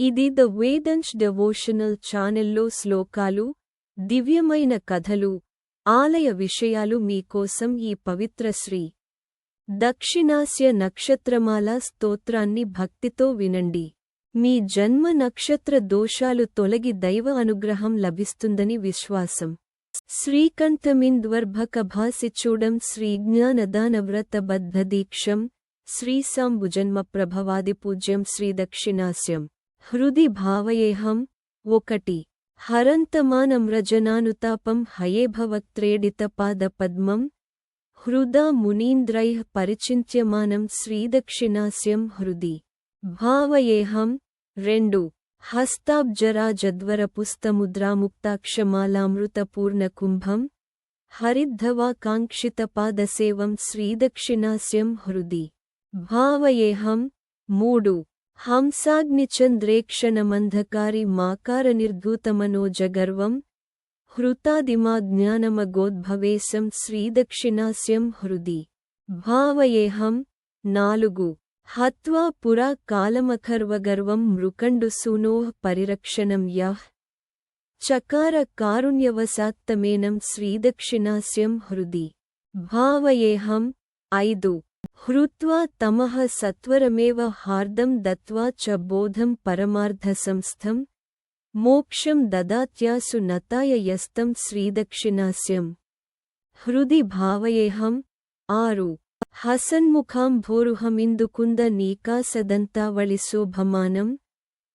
ఇది the Vedansh devotional ఛానెల్లో శ్లోకాలు, దివ్యమైన కథలు, ఆలయ విషయాలు మీకోసం ఈ పవిత్ర శ్రీ దక్షిణాస్య నక్షత్రమాల స్తోత్రాన్ని భక్తితో వినండి. మీ జన్మ నక్షత్ర దోషాలు తొలగి దైవ అనుగ్రహం లభిస్తుందని విశ్వాసం. శ్రీకంఠమింద్వర్భకభాసిచూడం శ్రీజ్ఞానదానవ్రతబద్ధదీక్షం శ్రీసాంబుజన్మ ప్రభవాదిపూజ్యం శ్రీదక్షిణాస్యం హృది భావయేహం. 1. హరంతమానమ్రజనానుతాపం హయేభవక్త్రేడితపాదపద్మం హృదా మునీంద్రైః పరిచింత్యమానం శ్రీదక్షిణాస్యం హృది భావయేహం. 2. హస్తాబ్జరాజద్వరపుస్తముద్రాముక్తాక్షమాలామృతపూర్ణకుంభం హరిద్ధవాకాంక్షితపాదసేవం శ్రీదక్షిణాస్యం హృది భావయేహం. 3. హంసాగ్నిచంద్రేక్షణమంధకారి మాకారనిర్ధూతమనోజగర్వం హృతాదిమాజ్ఞానమగోద్భవేశం శ్రీదక్షిణాస్యం హృది భావయేహం. 4. హత్వా పురా కాలమఖర్వగర్వం మృకండుసూనోః పరిరక్షణం యః చకార కారుణ్యవసాత్తమేనం శ్రీదక్షిణాస్యం హృది భావయేహం. 5. హృత్వా తమః సత్వరమేవ హార్దం దత్వా చ బోధం పరమార్థసంస్థం మోక్షం దదాత్యాసు నతాయ యస్తం శ్రీదక్షిణాస్యం హృది భావయేహం. 6. హసన్ముఖాంభోరుహమిందుకుంద నీకాసదంతావళిశోభమానం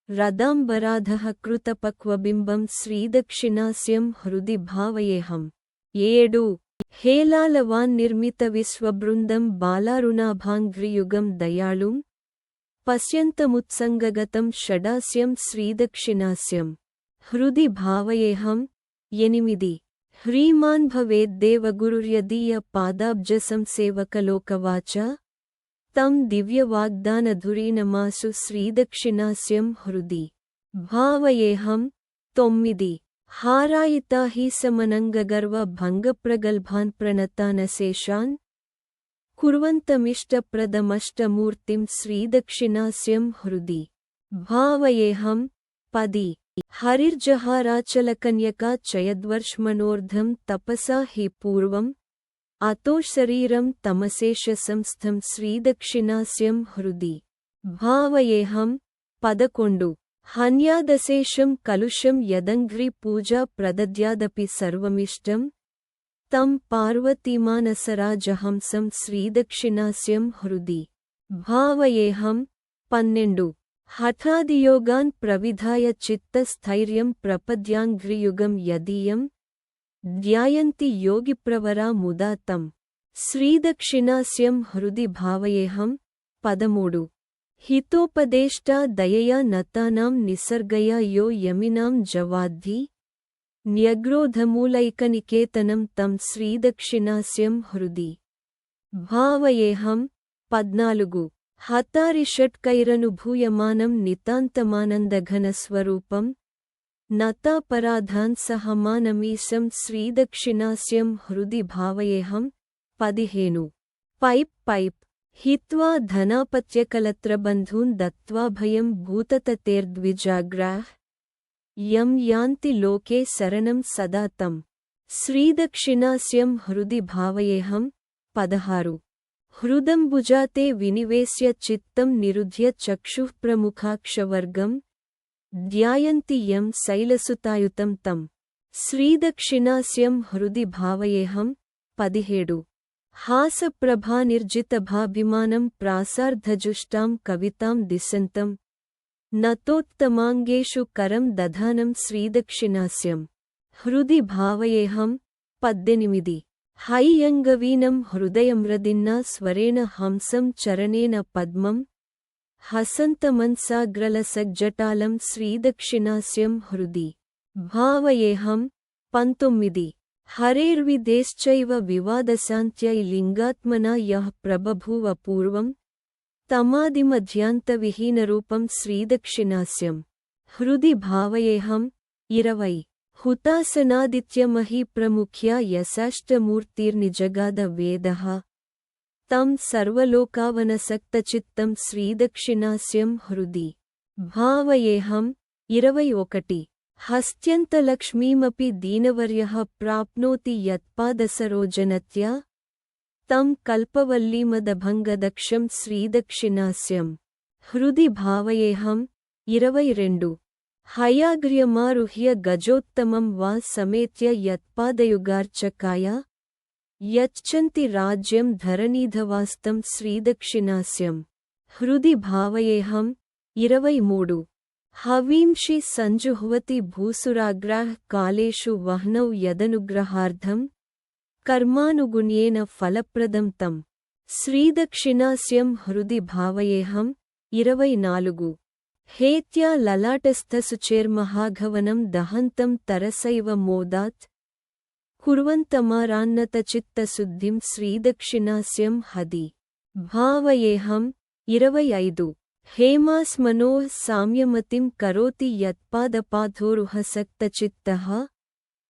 రదాంబరాధః కృతపక్వబింబం శ్రీదక్షిణాస్యం హృది భావయేహం. 7. హేలాలవాన్నిర్మితవిశ్వబృందం బాలారుణాభాంఘ్రియుగం దయాళుం పశ్యంతముత్సంగగతం షడాస్యం శ్రీదక్షిణాస్యం హృది భావయేహం. 8. హ్రీమాన్ భవేద్దేవగురుర్యదీయ పాదాబ్జసంసేవకలోకవాచ తం దివ్యవాగ్దానధురీనమాసు శ్రీదక్షిణాస్యం హృది భావయేహం. 9. హారాయితా హి సమనంగగర్వ భంగప్రగల్భాన్ ప్రణతానశేషాన్ కుర్వంతమిష్టప్రదమష్టమూర్తిం శ్రీదక్షిణాస్యం హృది భావయేహం. 10. హరిర్జహారాచలకన్యకా చయద్వర్ష్మనోర్ధం తపసా హి పూర్వం అతో శరీరం తమశేషసంస్థం శ్రీదక్షిణాస్యం హృది భావయేహం. 11. హన్యాదశేషం కలుషం యదంఘ్రి పూజా ప్రదద్యాదపి సర్వమిష్టం తం పార్వతీమానసరాజహంసం శ్రీదక్షిణాస్యం హృది భావయేహం. 12. హఠాదియోగాన్ ప్రవిధాయ చిత్తస్థైర్యం ప్రపద్యాంఘ్రియుగం యదీయం ధ్యాయంతి యోగిప్రవరా ముదా తం శ్రీదక్షిణాస్యం హృది భావయేహం. 13. హితోపదేష్టా దయయా నతానాం నిసర్గయా యో యమినాం జవాద్ధి న్యగ్రోధమూలైకనికేతనం తం శ్రీదక్షిణాస్యం హృది భావయేహం. 14. హతారిషట్కైరనుభూయమానం నితాంతమానందఘనస్వరూపం నతాపరాధాన్ సహమానమీశం శ్రీదక్షిణాస్యం హృది భావయేహం. 15. పైప్ హిత్వా ధనాపత్యకలత్రబంధూన్ దత్వా భయం భూతతతేర్ద్విజాగ్రాః యం యాంతి లోకే శరణం సదా తం శ్రీదక్షిణాస్యం హృది భావయేహం. 16. హృదంబుజాతే వినివేశ్య చిత్తం నిరుధ్య చక్షుః ప్రముఖాక్షవర్గం ధ్యాయంతి యం శైలసుతాయుతం తం శ్రీదక్షిణాస్యం హృది భావయేహం. 17. హాసప్రభానిర్జితభాభిమానం ప్రాసార్ధజుష్టాం కవితాం దిశంతం నతోత్తమాంగేషు కరం దధానం శ్రీదక్షిణాస్యం హృది భావయేహం. 18. హైయంగవీనం హృదయమ్రదిన్నా స్వరేణ హంసం చరణేన పద్మం హసంతమన్సాగ్రలసజ్జటాలం శ్రీదక్షిణాస్యం హృది భావయేహం. 19. హరేర్విదేశ్చైవ వివాదశాంత్యై లింగాత్మనా యః ప్రభభూవ పూర్వం తమాదిమధ్యాంతవిహీనరూపం శ్రీదక్షిణాస్యం హృది భావయేహం. 20. హుతాసనాదిత్యమహీప్రముఖ్యా యశాష్టమూర్తిర్నిజగాద వేదః తం సర్వలోకావనసక్తచిత్తం శ్రీదక్షిణాస్యం హృది భావయేహం 21 హస్త్యంతలక్ష్మీమపి దీనవర్యః ప్రాప్నోతి యత్పాదసరోజనత్యా తం కల్పవల్లీమదభంగదక్షం శ్రీదక్షిణాస్యం హృది భావయేహం 22 హయాగ్ర్యమారుహ్య గజోత్తమం వా సమేత్య యత్పాదయుగార్చకాయ యచ్చంతి రాజ్యం ధరణీధవాస్తం శ్రీదక్షిణాస్యం హృది భావయేహం 23 హవీంషి సంజుహ్వతి భూసురాగ్రాః కాలేషు వహ్నౌ యదనుగ్రహార్థం కర్మానుగుణ్యేన ఫలప్రదం తం శ్రీదక్షిణాస్యం హృది భావయేహం 24 హేత్యా లలాటస్థసుచేర్మహాఘవనం దహంతం తరసైవ మోదాత్ కుర్వంతమారాన్నతచిత్తశుద్ధిం శ్రీదక్షిణాస్యం హది భావయేహం 25 హేమాస్మనోః సామ్యమతిం కరోతి యత్పాదపాథోరుహసక్తచిత్తః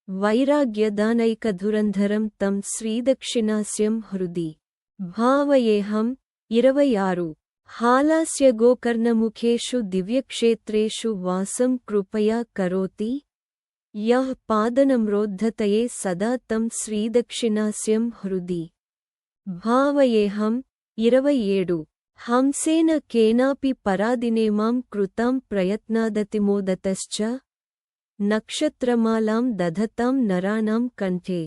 వైరాగ్యదానైకధురంధరం తం శ్రీదక్షిణాస్యం హృది భావయేహం 26 హాలాస్య గోకర్ణముఖేషు దివ్యక్షేత్రేషు వాసం కృపయా కరోతి యః పాదనమ్రోద్ధతయే సదా తం శ్రీదక్షిణాస్యం హృది భావయేహం 27 హంసేన కేనాపి పరాదినేమాం కృతాం ప్రయత్నాదతిమోదతశ్చ నక్షత్రమాలాం దధతాం నరాణాం కంఠే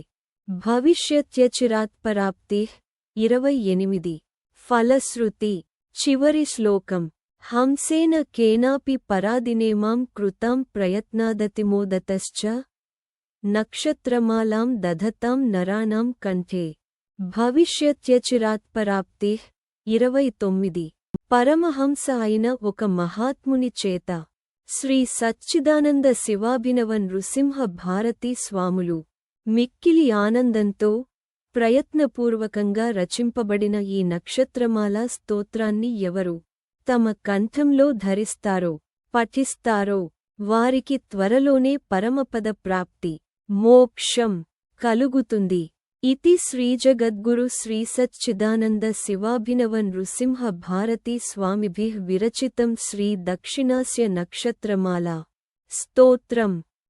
భవిష్యత్యచిరాత్పరాప్తిః 28 ఫలశ్రుతి చివరి శ్లోకం హంసేన కేనాపి పరాదినేమాం కృతాం ప్రయత్నాదతిమోదతశ్చ నక్షత్రమాలాం దధతాం నరాణాం కంఠే భవిష్యత్యచిరాత్పరాప్తిః 29 పరమహంస అయిన ఒక మహాత్ముని చేత శ్రీ సచ్చిదానంద శివాభినవ నృసింహ భారతీ స్వాములు మిక్కిలి ఆనందంతో ప్రయత్నపూర్వకంగా రచింపబడిన ఈ నక్షత్రమాల స్తోత్రాన్ని ఎవరు తమ కంఠంలో ధరిస్తారో పఠిస్తారో వారికి త్వరలోనే పరమపద ప్రాప్తి మోక్షం కలుగుతుంది. ఇతి శ్రీజగద్గురు శ్రీసచ్చిదానంద శివాభినవ నృసింహ భారతీ స్వామిభిః విరచితం శ్రీ దక్షిణాస్య నక్షత్రమాల స్తోత్రం.